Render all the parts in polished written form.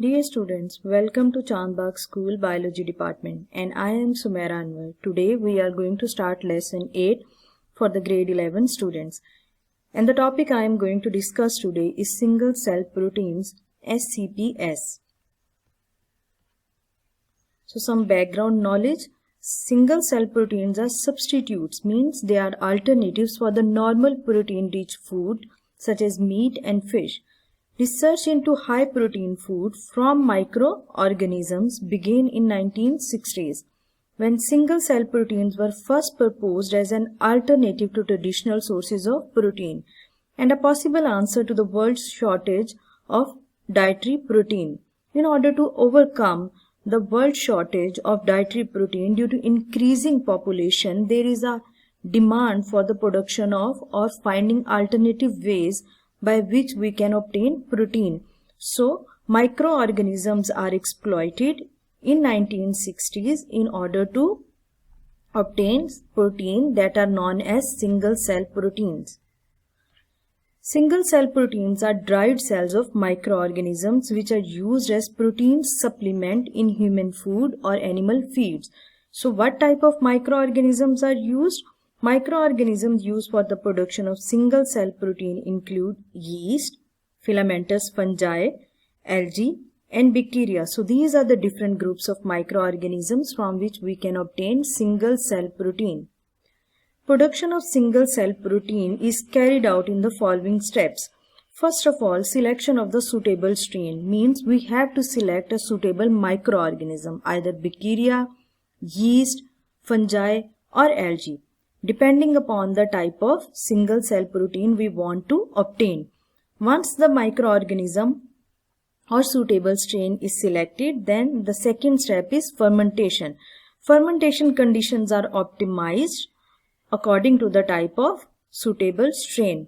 Dear students, welcome to Chandbagh School Biology Department and I am Sumaira Anwar. Today we are going to start lesson 8 for the grade 11 students. And the topic I am going to discuss today is single cell proteins, SCPS. So some background knowledge. Single cell proteins are substitutes, means they are alternatives for the normal protein rich food such as meat and fish. Research into high protein food from microorganisms began in 1960s when single cell proteins were first proposed as an alternative to traditional sources of protein and a possible answer to the world's shortage of dietary protein. In order to overcome the world shortage of dietary protein due to increasing population, there is a demand for the production of or finding alternative ways by which we can obtain protein. So, microorganisms are exploited in 1960s in order to obtain protein that are known as single cell proteins. Single cell proteins are derived cells of microorganisms which are used as protein supplement in human food or animal feeds. So, what type of microorganisms are used? Microorganisms used for the production of single cell protein include yeast, filamentous fungi, algae and bacteria. So these are the different groups of microorganisms from which we can obtain single cell protein. Production of single cell protein is carried out in the following steps. First of all, selection of the suitable strain means we have to select a suitable microorganism, either bacteria, yeast, fungi or algae, depending upon the type of single cell protein we want to obtain. Once the microorganism or suitable strain is selected, then the second step is fermentation. Fermentation conditions are optimized according to the type of suitable strain.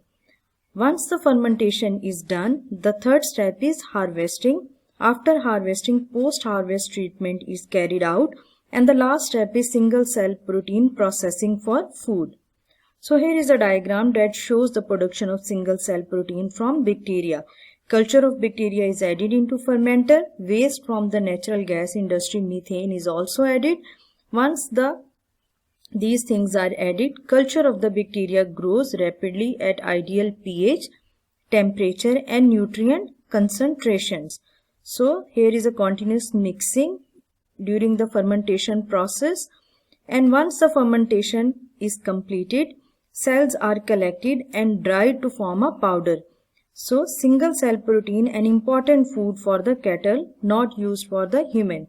Once the fermentation is done, the third step is harvesting. After harvesting, post-harvest treatment is carried out. And the last step is single cell protein processing for food. So here is a diagram that shows the production of single cell protein from bacteria. Culture of bacteria is added into fermenter. Waste from the natural gas industry, methane, is also added. Once these things are added, culture of the bacteria grows rapidly at ideal pH, temperature and nutrient concentrations. So here is a continuous mixing during the fermentation process, and once the fermentation is completed, cells are collected and dried to form a powder. So single cell protein, an important food for the cattle, not used for the human.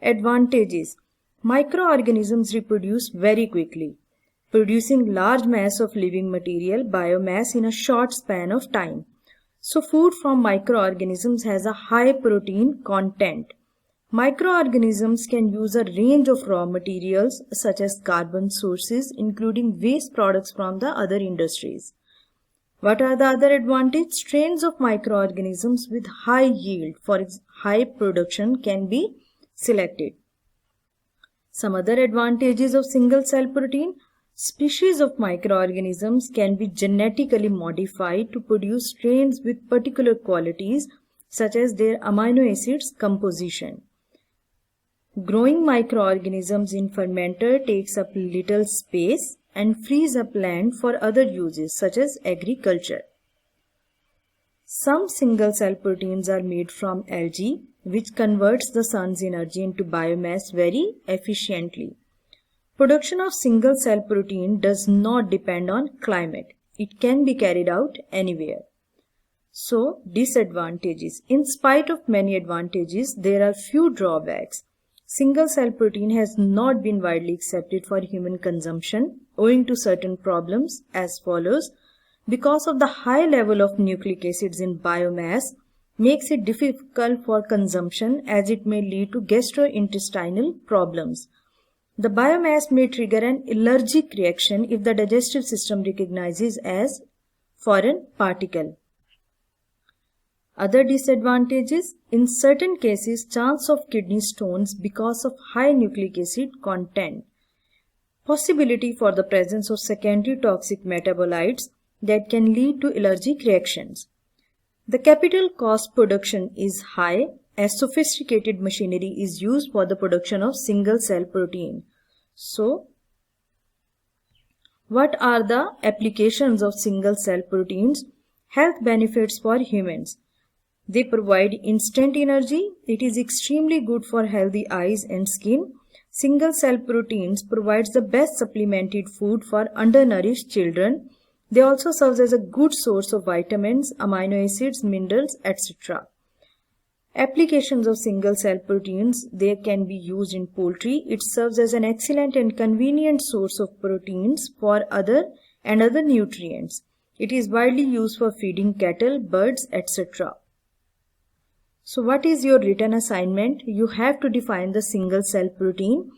Advantages: microorganisms reproduce very quickly, producing large mass of living material, biomass, in a short span of time. So food from microorganisms has a high protein content. Microorganisms can use a range of raw materials such as carbon sources, including waste products from the other industries. What are the other advantages? Strains of microorganisms with high yield for high production can be selected. Some other advantages of single cell protein: species of microorganisms can be genetically modified to produce strains with particular qualities such as their amino acids composition. Growing microorganisms in fermenter takes up little space and frees up land for other uses such as agriculture. Some single cell proteins are made from algae, which converts the sun's energy into biomass very efficiently. Production of single cell protein does not depend on climate. It can be carried out anywhere. So, disadvantages. In spite of many advantages, there are few drawbacks. Single cell protein has not been widely accepted for human consumption owing to certain problems as follows. Because of the high level of nucleic acids in biomass, makes it difficult for consumption as it may lead to gastrointestinal problems. The biomass may trigger an allergic reaction if the digestive system recognizes as foreign particle. Other disadvantages: in certain cases, chance of kidney stones because of high nucleic acid content. Possibility for the presence of secondary toxic metabolites that can lead to allergic reactions. The capital cost production is high as sophisticated machinery is used for the production of single cell protein. So, what are the applications of single cell proteins? Health benefits for humans. They provide instant energy. It is extremely good for healthy eyes and skin. Single cell proteins provides the best supplemented food for undernourished children. They also serve as a good source of vitamins, amino acids, minerals, etc. Applications of single cell proteins, they can be used in poultry. It serves as an excellent and convenient source of proteins for other nutrients. It is widely used for feeding cattle, birds, etc. So what is your written assignment? You have to define the single cell protein.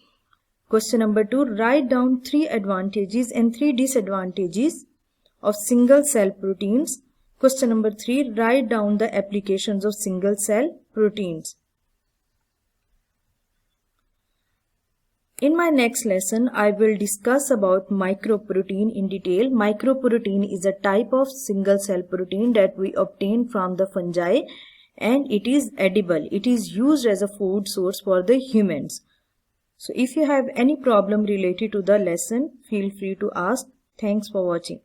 Question number 2, write down 3 advantages and 3 disadvantages of single cell proteins. Question number 3, write down the applications of single cell proteins. In my next lesson, I will discuss about microprotein in detail. Microprotein is a type of single cell protein that we obtain from the fungi, and it is edible. It is used as a food source for the humans. So if you have any problem related to the lesson, feel free to ask. Thanks for watching.